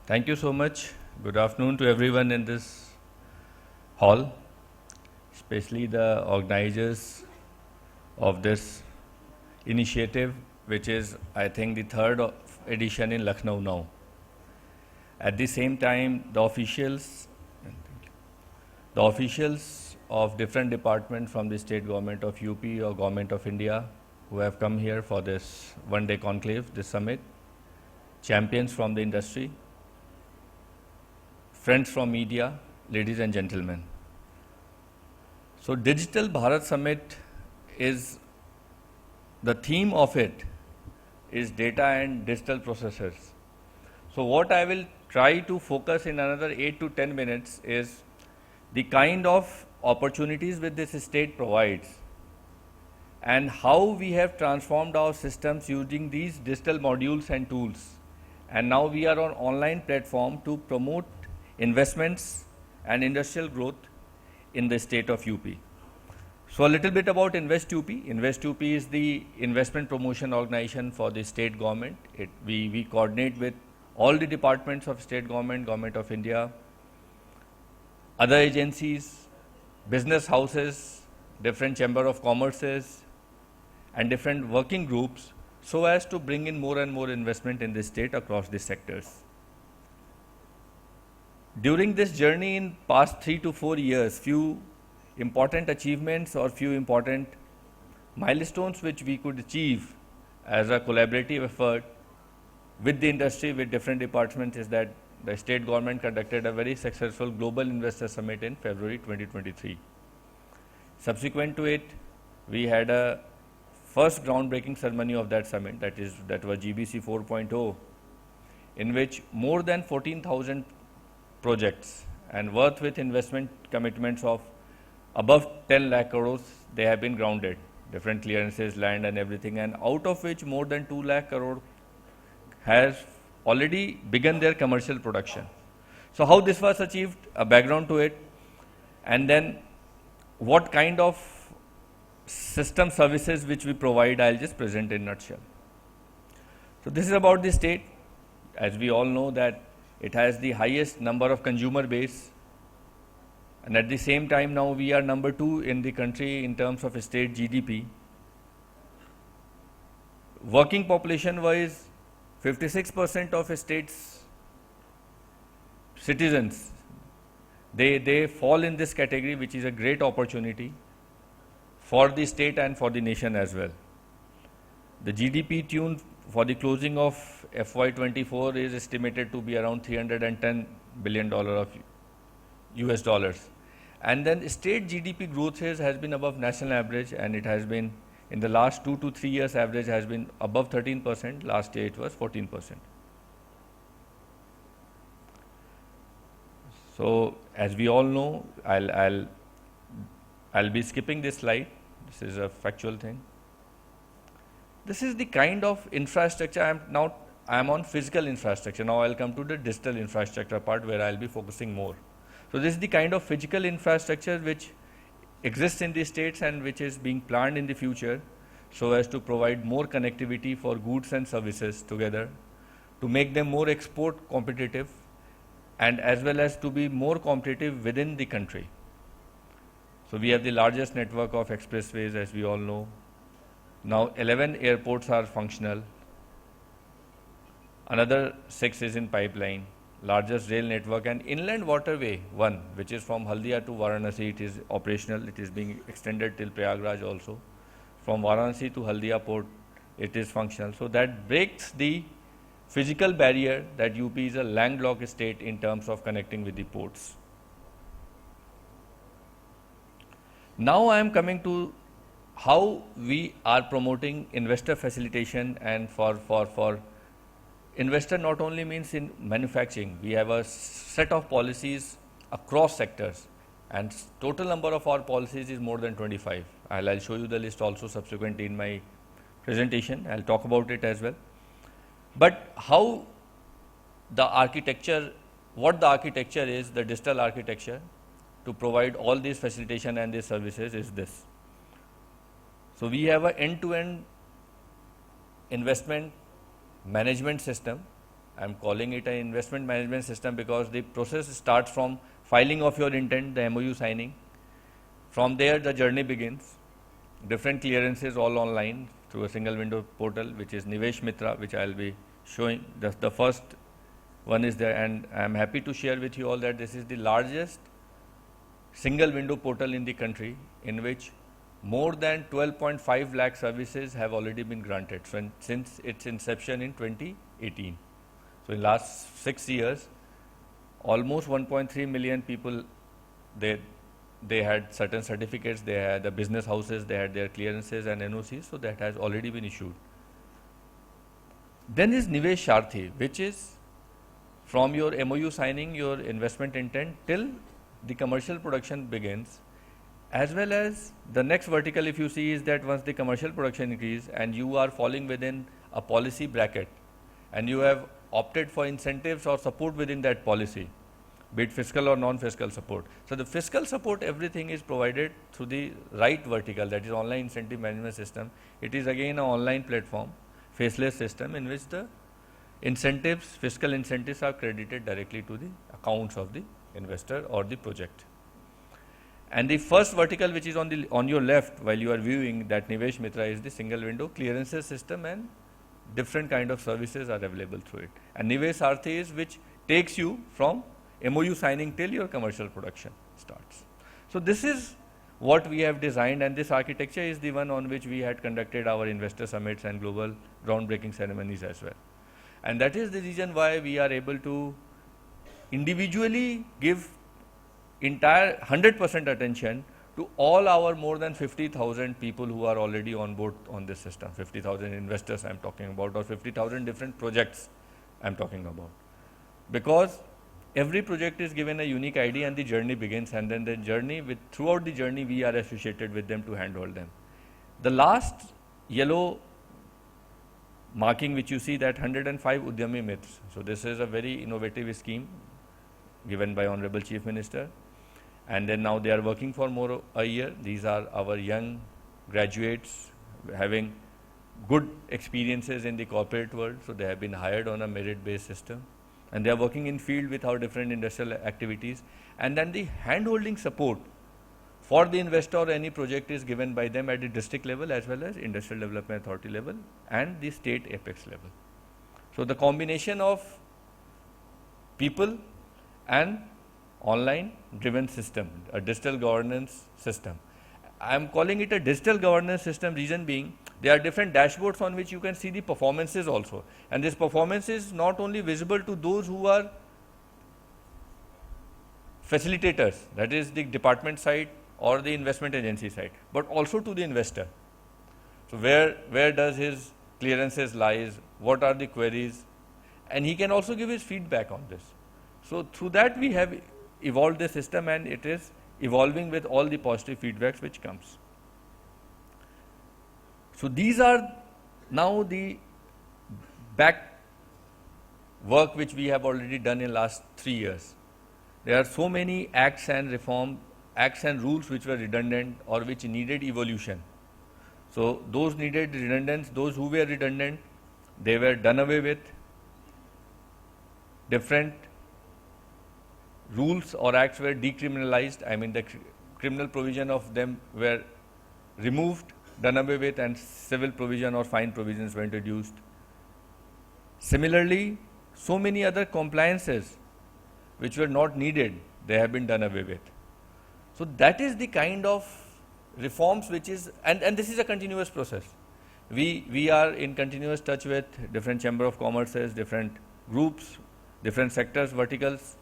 Thank you so much. Good afternoon to everyone in this hall, especially the organizers of this initiative, which is, I think, the third edition in Lucknow now. At the same time, the officials of different departments from the state government of UP or government of India who have come here for this one-day conclave, this summit, champions from the industry, friends from media, ladies and gentlemen. So Digital Bharat Summit is, the theme of it is data and digital processors. So what I will try to focus in another 8 to 10 minutes is the kind of opportunities which this state provides and how we have transformed our systems using these digital modules and tools. And now we are on online platform to promote investments and industrial growth in the state of UP. So a little bit about Invest UP. Invest UP is the investment promotion organization for the state government. We coordinate with all the departments of state government, government of India, other agencies, business houses, different chamber of commerces, and different working groups so as to bring in more and more investment in the state across the sectors. During this journey in past 3 to 4 years, few important achievements or few important milestones which we could achieve as a collaborative effort with the industry, with different departments, is that the state government conducted a very successful Global Investor Summit in February 2023. Subsequent to it, we had a first groundbreaking ceremony of that summit, that was GBC 4.0, in which more than 14,000 projects and worth with investment commitments of above 10 lakh crores, they have been grounded, different clearances, land and everything, and out of which more than 2 lakh crore has already begun their commercial production. So how this was achieved, a background to it, and then what kind of system services which we provide, I'll just present in a nutshell. So this is about the state. As we all know that it has the highest number of consumer base, and at the same time now we are number 2 in the country in terms of state GDP. Working population wise, 56% of a state's citizens, they fall in this category, which is a great opportunity for the state and for the nation as well. The GDP tune for the closing of FY24 is estimated to be around $310 billion of US dollars. And then state GDP growth has been above national average, and it has been in the last 2 to 3 years average has been above 13%. Last year it was 14%. So as we all know, I'll be skipping this slide. This is a factual thing. This is the kind of infrastructure. I am on physical infrastructure. Now I'll come to the digital infrastructure part where I'll be focusing more. So this is the kind of physical infrastructure which exists in the states and which is being planned in the future so as to provide more connectivity for goods and services together, to make them more export competitive and as well as to be more competitive within the country. So we have the largest network of expressways, as we all know. Now 11 airports are functional. Another 6 is in pipeline. Largest rail network, and inland waterway 1, which is from Haldia to Varanasi, it is operational. It is being extended till Prayagraj also. From Varanasi to Haldia port, it is functional. So that breaks the physical barrier that UP is a landlocked state in terms of connecting with the ports. Now I am coming to how we are promoting investor facilitation, and for investor not only means in manufacturing. We have a set of policies across sectors, and total number of our policies is more than 25. I'll show you the list also subsequently in my presentation. I'll talk about it as well. But how the architecture, what the architecture is, the digital architecture to provide all these facilitation and these services is this. So we have an end-to-end investment management system I'm calling it an investment management system because the process starts from filing of your intent, the MOU signing. From there, the journey begins. Different clearances all online through a single window portal, which is Nivesh Mitra, which I'll be showing. The first one is there, and I'm happy to share with you all that this is the largest single window portal in the country, in which more than 12.5 lakh services have already been granted since its inception in 2018. So in last 6 years, almost 1.3 million people, they had certain certificates, they had the business houses, they had their clearances and NOCs, so that has already been issued. Then is Nivesh Sharthi, which is from your MOU signing, your investment intent, till the commercial production begins, as well as the next vertical, if you see, is that once the commercial production increases and you are falling within a policy bracket and you have opted for incentives or support within that policy, be it fiscal or non-fiscal support. So the fiscal support, everything is provided through the right vertical, that is online incentive management system. It is again an online platform, faceless system, in which the incentives, fiscal incentives, are credited directly to the accounts of the investor or the project. And the first vertical, which is on your left while you are viewing that Nivesh Mitra, is the single window clearances system, and different kind of services are available through it. And Nivesh Sharthi is which takes you from MOU signing till your commercial production starts. So this is what we have designed, and this architecture is the one on which we had conducted our investor summits and global groundbreaking ceremonies as well. And that is the reason why we are able to individually give entire 100% attention to all our more than 50,000 people who are already on board on this system. 50,000 investors I'm talking about, or 50,000 different projects I'm talking about. Because every project is given a unique ID and the journey begins, and then the journey throughout the journey we are associated with them to handhold them. The last yellow marking which you see, that 105 Udyami myths. So this is a very innovative scheme given by Honorable Chief Minister. And then now they are working for more a year. These are our young graduates having good experiences in the corporate world. So they have been hired on a merit-based system, and they are working in field with our different industrial activities. And then the hand-holding support for the investor or any project is given by them at the district level, as well as Industrial Development Authority level and the state apex level. So the combination of people and online driven system, a digital governance system. I am calling it a digital governance system, reason being there are different dashboards on which you can see the performances also, and this performance is not only visible to those who are facilitators, that is the department side or the investment agency side, but also to the investor. So where does his clearances lies, what are the queries, and he can also give his feedback on this. So through that we have evolved the system, and it is evolving with all the positive feedbacks which comes. So these are now the back work which we have already done in last 3 years. There are so many acts and rules which were redundant or which needed evolution. So those needed redundance, those who were redundant, they were done away with. Different rules or acts were decriminalized. I mean, the criminal provision of them were removed, done away with, and civil provision or fine provisions were introduced. Similarly, so many other compliances which were not needed, they have been done away with. So that is the kind of reforms which is, and this is a continuous process. We are in continuous touch with different chamber of commerces, different groups, different sectors, verticals,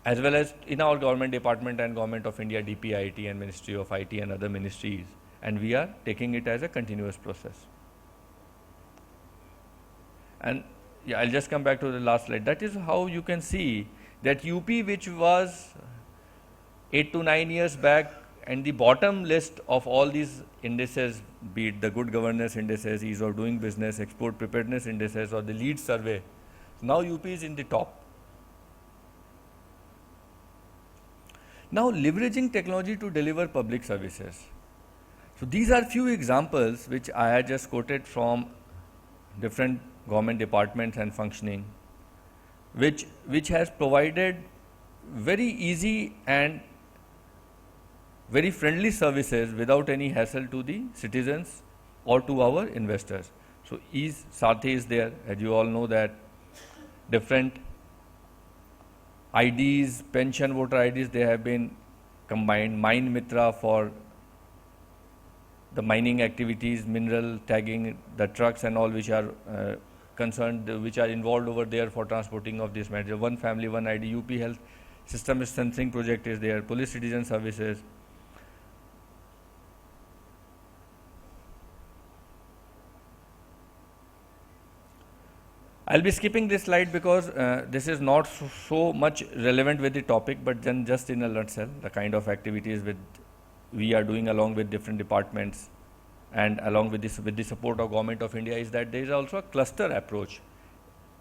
as well as in our government department and Government of India, DPIIT and Ministry of IT and other ministries, and we are taking it as a continuous process. And yeah, I'll just come back to the last slide. That is how you can see that UP, which was 8 to 9 years back, and the bottom list of all these indices, be it the good governance indices, ease of doing business, export preparedness indices, or the lead survey, now UP is in the top. Now, leveraging technology to deliver public services. So these are few examples which I had just quoted from different government departments and functioning, which has provided very easy and very friendly services without any hassle to the citizens or to our investors. So ease Sathi is there, as you all know that different IDs, pension voter IDs, they have been combined. Mine Mitra for the mining activities, mineral tagging, the trucks and all which are concerned, which are involved over there for transporting of this material. One family, one ID, UP Health System Sensing project is there, police citizen services. I'll be skipping this slide because this is not so much relevant with the topic, but then just in a nutshell, the kind of activities we are doing along with different departments and along with the support of Government of India is that there is also a cluster approach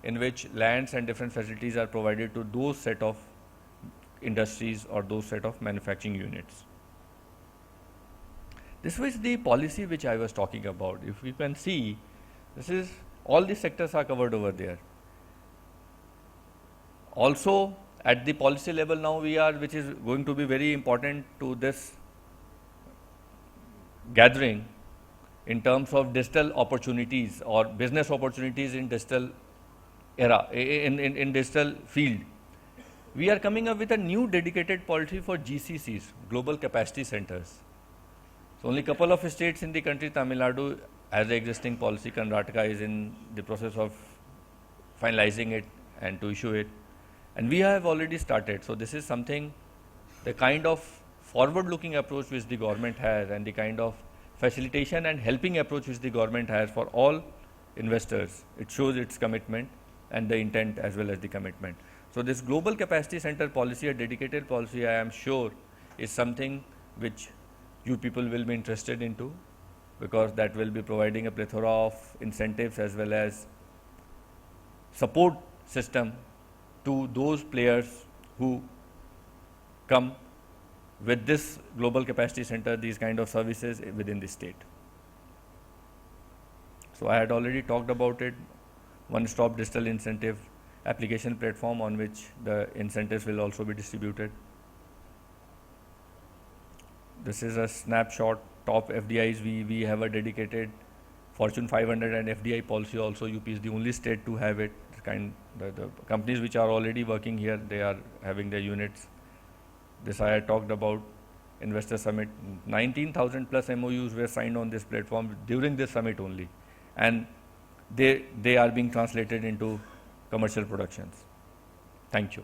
in which lands and different facilities are provided to those set of industries or those set of manufacturing units. This was the policy which I was talking about. If you can see, this is all the sectors are covered over there. Also at the policy level now we are, which is going to be very important to this gathering in terms of digital opportunities or business opportunities in digital era, in digital field. We are coming up with a new dedicated policy for GCCs, Global Capacity Centers. So only couple of states in the country, Tamil Nadu has the existing policy, Karnataka is in the process of finalizing it and to issue it. And we have already started. So this is something, the kind of forward-looking approach which the government has and the kind of facilitation and helping approach which the government has for all investors. It shows its commitment and the intent as well as the commitment. So this Global Capacity Center policy, a dedicated policy, I am sure is something which you people will be interested into, because that will be providing a plethora of incentives as well as support system to those players who come with this Global Capacity Center, these kind of services within the state. So I had already talked about it, one-stop digital incentive application platform on which the incentives will also be distributed. This is a snapshot, top FDIs. We have a dedicated Fortune 500 and FDI policy also. UP is the only state to have it. The companies which are already working here, they are having their units. This I had talked about. Investor Summit, 19,000 plus MOUs were signed on this platform during this summit only, and they are being translated into commercial productions. Thank you.